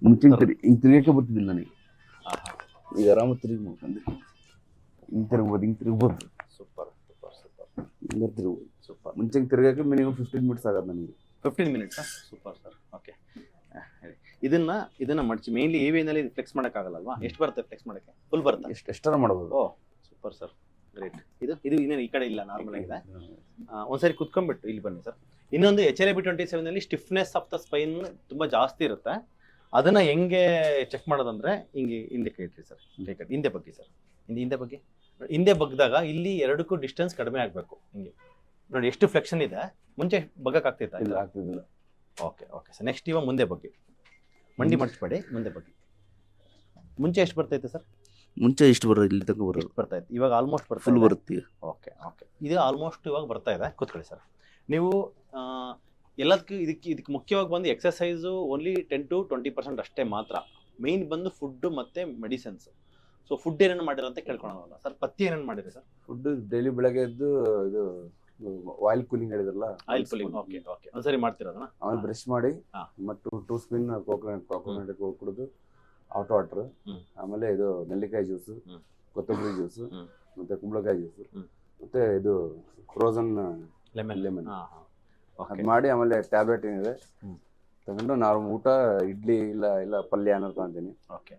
ಮುಂಚೆ ಹಿಂಗೆ ತಿರ್ಗಕ್ಕೆ ಬರ್ತಿದ್ದಿಲ್ಲ ನನಗೆ. ಈಗ ಆರಾಮ ತಿರುಗಿ ಮಾಡ್ಕೊಂಡು ಹಿಂಗೆ ತಿರ್ಗ್ಬೋದು. Super super super. ಹಿಂಗೆ ತಿರ್ಗ್ಬೋದು. ಸೂಪರ್. ಮುಂಚೆ ತಿರ್ಗಕ್ಕೆ ಮಿನಿಮಮ್ 15 ಮಿನಿಟ್ಸ್ ಆಗೋದು ನನಗೆ. 15 ಮಿನಿಟ್ಸಾ? Super sir. ಓಕೆ, ಹೇಳಿ. ಇದನ್ನ ಮಡ್ಚಿ ಮೇನ್ಲಿ AVನಲ್ಲಿ ಫ್ಲೆಕ್ಸ್ ಮಾಡೋಕ್ಕಾಗಲ್ಲಲ್ವಾ? ಎಷ್ಟು ಬರುತ್ತೆ ಫ್ಲೆಕ್ಸ್ ಮಾಡೋಕ್ಕೆ? ಫುಲ್ ಬರುತ್ತೆ? ಎಷ್ಟರ ಮಾಡ್ಬೋದು. ಓ ಸೂಪರ್ ಸರ್, ಗ್ರೇಟ್. ಇದು ಇನ್ನೇನು ಈ ಕಡೆ ಇಲ್ಲ, ನಾರ್ಮಲ್ ಆಗಿದೆ. ಒಂದ್ಸರಿ ಕುತ್ಕೊಂಡ್ಬಿಟ್ಟು ಇಲ್ಲಿ ಬನ್ನಿ ಸರ್. ಇನ್ನೊಂದು HLAB27ನಲ್ಲಿ ಸ್ಟಿಫ್ನೆಸ್ ಆಫ್ ದ ಸ್ಪೈನ್ ತುಂಬ ಜಾಸ್ತಿ ಇರುತ್ತೆ. ಅದನ್ನ ಹೆಂಗೆ ಚೆಕ್ ಮಾಡೋದಂದ್ರೆ ಹಿಂಗೆ ಹಿಂದೆ ಕೈ ಇಟ್ರಿ ಸರ್, ಹಿಂದೆ ಬಗ್ಗೆ ಸರ್, ಹಿಂದೆ ಬಗ್ದಾಗ ಇಲ್ಲಿ ಎರಡಕ್ಕೂ ಡಿಸ್ಟೆನ್ಸ್ ಕಡಿಮೆ ಆಗಬೇಕು. ಹಿಂಗೆ ನೋಡಿ ಎಷ್ಟು ಫ್ಲೆಕ್ಷನ್ ಇದೆ. ಮುಂಚೆ ಬಗ್ಗಕ್ಕಾಗ್ತಿತ್ತಾ? ಇಲ್ಲ, ಆಗ್ತಿದ್ದಿಲ್ಲ. Okay okay sir. ನೆಕ್ಸ್ಟ್ ಇವಾಗ ಮುಂದೆ ಬಗ್ಗೆ, ಮಂಡಿ ಮಡ್ಚಬೇಡಿ, ಮುಂದೆ ಬಗ್ಗೆ. ಮುಂಚೆ ಎಷ್ಟು ಬರ್ತೈತೆ ಸರ್? ಮುಂಚೆ ಇಷ್ಟು ಬರೋದು, ಇಲ್ಲಿ ತನಕ ಬರೋದು ಬರ್ತಾ ಇತ್ತು. ಇವಾಗ ಆಲ್ಮೋಸ್ಟ್ ಫುಲ್ ಬರುತ್ತೆ. ಓಕೆ ಓಕೆ, ಇದು ಆಲ್ಮೋಸ್ಟ್ ಇವಾಗ ಬರ್ತಾ ಇದೆ. ಕೂತ್ಕೊಳ್ಳಿ ಸರ್. ನೀವು ಎಲ್ಲದಕ್ಕೂ ಇದಕ್ಕೆ ಮುಖ್ಯವಾಗಿ ಬಂದು ಎಕ್ಸಸೈಸು ಓನ್ಲಿ 10 to 20% ಅಷ್ಟೇ ಮಾತ್ರ. ಮೇಯ್ನ್ ಬಂದು ಫುಡ್ಡು ಮತ್ತು ಮೆಡಿಸಿನ್ಸ್. ಸೊ ಫುಡ್ ಏನೇನು ಮಾಡಿರೋ ಅಂತ ಕೇಳ್ಕೊಳೋಣ ಸರ್. ಪಥ್ಯ ಏನೇನು ಮಾಡಿರಿ ಸರ್? ಫುಡ್ ಡೈಲಿ ಬೆಳಗ್ಗೆ ಎದ್ದು ಇದು ಆಯಿಲ್ ಕೂಲಿಂಗ್ ಹೇಳಿದ್ರಲ್ಲ, ಆಯಿಲ್ ಕೂಲಿಂಗ್. ಓಕೆ ಓಕೆ, ಒಂದ್ಸರಿ ಮಾಡ್ತಿರೋದನ್ನ. ಆಮೇಲೆ ಬ್ರಷ್ ಮಾಡಿ ಹಾ. ಮತ್ತು 2 ಸ್ಪೂನ್ ಕೋಕೋನಟ್ ಕುಡಿದು ಹಾಟ್ ವಾಟರ್, ಆಮೇಲೆ ಇದು ನೆಲ್ಲಿಕಾಯಿ ಜ್ಯೂಸು, ಕೊತ್ತಂಬರಿ ಜ್ಯೂಸು, ಮತ್ತೆ ಕುಂಬಳಕಾಯಿ ಜ್ಯೂಸು, ಮತ್ತೆ ಇದು ಫ್ರೋಸನ್ ಲೆಮನ್ ಅದು ಮಾಡಿ, ಆಮೇಲೆ ಟ್ಯಾಬ್ಲೆಟ್ ಏನಿದೆ ತಗೊಂಡು ನಾರ್ಮಲ್ ಊಟ ಊಟ ಇಲ್ಲ ಪಲ್ಯ ಅನ್ನೋದು ತಗೊಂತೀನಿ. ಓಕೆ.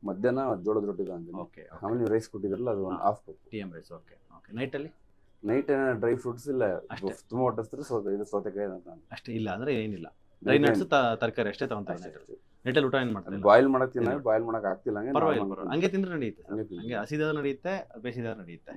ಮಧ್ಯಾಹ್ನ ಜೋಳದ ರೊಟ್ಟಿ ತಗೊಂತೀನಿ. ಓಕೆ. ಆಮೇಲೆ ನೀವು ರೈಸ್ ಕೊಟ್ಟಿದ್ರಲ್ಲ, ಅದು ಒಂದು half cup TM rice. Okay okay. ನೈಟಲ್ಲಿ ಡ್ರೈ ಫ್ರೂಟ್ಸ್ ಇಲ್ಲ, ಅಷ್ಟೇ. ತುಂಬ ಹೊಟ್ಟಿಸ್ತಾರೆ. ಇದು ಸೌತೆಕಾಯಿ ಅಂತ ಅಷ್ಟೇ, ಇಲ್ಲ ಅಂದ್ರೆ ಏನಿಲ್ಲ. ಡ್ರೈ ನಟ್ಸ್ ತರಕಾರಿ ಅಷ್ಟೇ ತಗೊಂತಾರೆ. ನೈಟಲ್ಲಿ ಊಟ ಏನು ಮಾಡ್ತಾರೆ? ಬಾಯ್ಲ್ ಮಾಡಕ್ ತಿನ್ನ, ಬಾಯ್ಲ್ ಮಾಡಕ್ ಆಗ್ತಿಲ್ಲ. ಪರವಾಗಿಲ್ಲ, ಹಂಗೆ ತಿಂದ್ರೆ ನಡೆಯುತ್ತೆ. ಹಂಗೆ ಹಸಿದಾದ ನಡೆಯುತ್ತೆ, ಬೇಸಿದಾದ ನಡೆಯುತ್ತೆ.